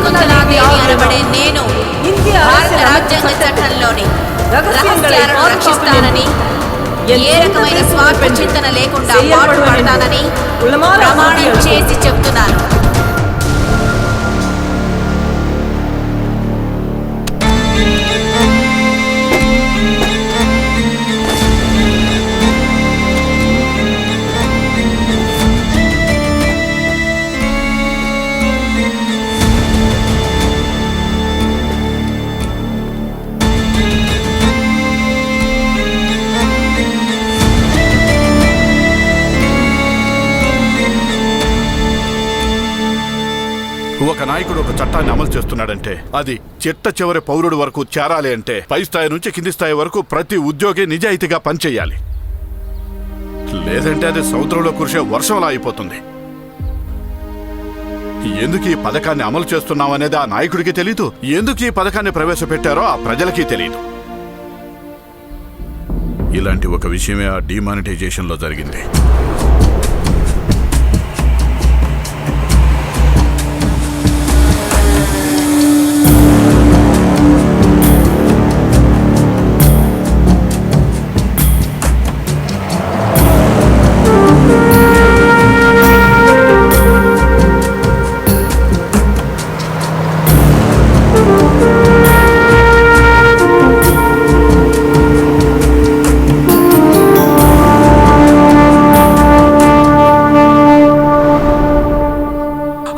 శకుంతలాదేవి అనబడే నేను భారత రాజ్యాంగ చట్టంలోని రహస్యాలను రక్షిస్తానని, ఏ రకమైన స్వార్థ చింతన లేకుండా పాటుపడతానని ప్రమాణం చేసి చెప్తున్నాను. ఒక నాయకుడు ఒక చట్టాన్ని అమలు చేస్తున్నాడంటే అది చిట్ట చివరి పౌరుడు వరకు చేరాలి అంటే పై స్థాయి నుంచి కింది స్థాయి వరకు ప్రతి ఉద్యోగి నిజాయితీగా పనిచేయాలి. లేదంటే అది సముద్రంలో కురిసే వర్షంలా అయిపోతుంది. ఎందుకు ఈ పథకాన్ని అమలు చేస్తున్నామనేది ఆ నాయకుడికి తెలీదు, ఎందుకు ఈ పథకాన్ని ప్రవేశపెట్టారో ఆ ప్రజలకి తెలీదు. ఇలాంటి ఒక విషయమే ఆ డిమానిటైజేషన్ లో జరిగింది.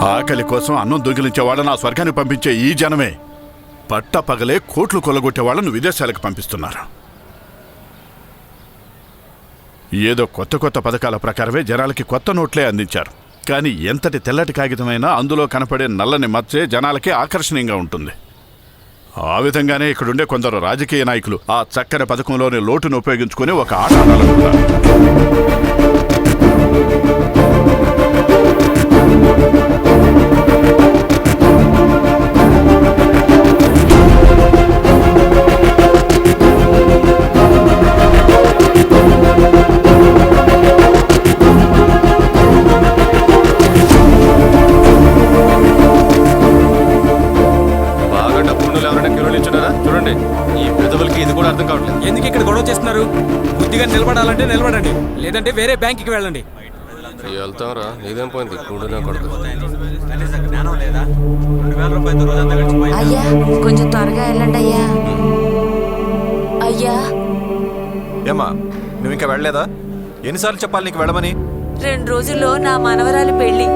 ఆకలి కోసం అన్నం దొంగిలించే వాళ్ళను ఆ స్వర్గాన్ని పంపించే ఈ జనమే పట్ట పగలే కోట్లు కొల్లగొట్టే వాళ్ళను విదేశాలకు పంపిస్తున్నారు. ఏదో కొత్త కొత్త పథకాల ప్రకారమే జనాలకి కొత్త నోట్లే అందించారు. కానీ ఎంతటి తెల్లటి కాగితమైనా అందులో కనపడే నల్లని మచ్చే జనాలకి ఆకర్షణీయంగా ఉంటుంది. ఆ విధంగానే ఇక్కడుండే కొందరు రాజకీయ నాయకులు ఆ చక్కని పథకంలోని లోటును ఉపయోగించుకుని ఒక ఆట ఆడాలనుకుంటారు. చూడండి, ఈ పెదవులకి ఇది కూడా అర్థం కావట్లేదు. ఎందుకు ఇక్కడ గొడవ చేస్తున్నారు? బుద్ధిగా నిలబడాలంటే నిలబడండి, లేదంటే వేరే బ్యాంక్కి వెళ్ళండి. వెళ్తాంరా, నీదేం పోయింది? కూడునా కొడుకు. అయ్యా కొంచెం త్వరగా వెళ్ళండి అయ్యా. అయ్యా ఏమా, నువ్వు ఇంకా వెళ్ళలేదా? ఎన్నిసార్లు చెప్పాలి నీకు వెళ్ళమని? 2 రోజుల్లో నా మనవరాలు పెళ్లి.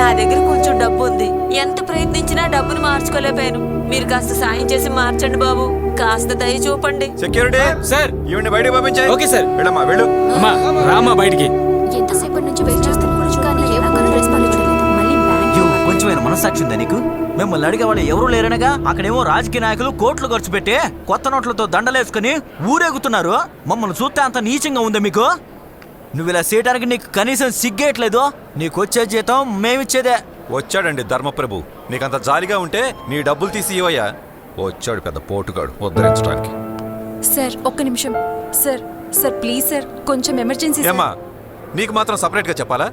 నా దగ్గర కొంచెం డబ్బు ఉంది. ఎంత ప్రయత్నించినా డబ్బును మార్చుకోలేకపోయాను. మీరు కాస్త సాయం చేసి మార్చండి బాబు. కాస్త దయ చూపండి. సెక్యూరిటీ సార్, ఈవిడ్ని బయటికి పంపించే. Okay sir. వెళ్ళమ్మా, వెళ్ళు. అమ్మా రామా బయటికి. ఎంతసేపటి నుంచి వెయిట్ చేస్తున్నాను కానీ ఏమన్నా రెస్పాన్స్ లేదు. మళ్ళీ బ్యాంక్ కొంచెమైనా మనసాక్షి ఉందా నీకు? మిమ్మల్ని అడిగే వాళ్ళు ఎవరూ లేరనగా అక్కడేమో రాజకీయ నాయకులు కోట్లు ఖర్చు పెట్టి కొత్త నోట్లతో దండలేసుకుని ఊరేగుతున్నారు. మమ్మల్ని చూస్తే అంత నీచంగా ఉందా మీకు? నువ్వు ఇలా చేయడానికి నీకు కనీసం సిగ్గేయట్లేదు. నీకు వచ్చే జీతం మేమిచ్చేదే. వచ్చాడండి ధర్మప్రభు. నీకంత జాలిగా ఉంటే నీ డబ్బులు తీసి ఇవ్వయ్యా. వచ్చాడు పెద్ద పోటుగాడు ఉద్ధరించడానికి. సార్ ఒక్క నిమిషం. సార్ సార్ ప్లీజ్ సార్, కొంచెం ఎమర్జెన్సీ. ఏమ్మా, నీకు మాత్రం సపరేట్ గా చెప్పాలా?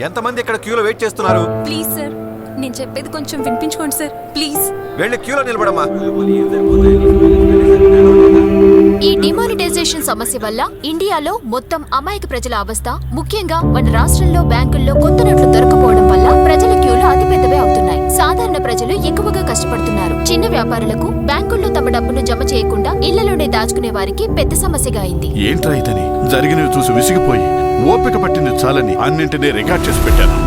ఎంతమంది ఇక్కడ క్యూలో వెయిట్ చేస్తున్నారు? ప్లీజ్ సార్, నేను చెప్పేది కొంచెం వినిపించుకోండి సార్ ప్లీజ్. వెళ్ళి క్యూలో నిలబడమ్మా. ఈ డిమానిటైజేషన్ సమస్య వల్ల ఇండియాలో మొత్తం అమాయక ప్రజల అవస్థ, ముఖ్యంగా మన రాష్ట్రంలో బ్యాంకుల్లో కొత్త నోట్లు దొరకపోవడం వల్ల ప్రజల క్యూలు అతిపెద్దవే అవుతున్నాయి. సాధారణ ప్రజలు ఎక్కువగా కష్టపడుతున్నారు. చిన్న వ్యాపారులకు బ్యాంకుల్లో తమ డబ్బును జమ చేయకుండా ఇళ్లలోనే దాచుకునే వారికి పెద్ద సమస్యగా అయింది. ఏంట్రా ఇతని జరిగినవి చూసి విసిగిపోయి ఓపిక పట్టింది చాలని అన్నింటినీ రికార్డ్ చేసి పెట్టాను.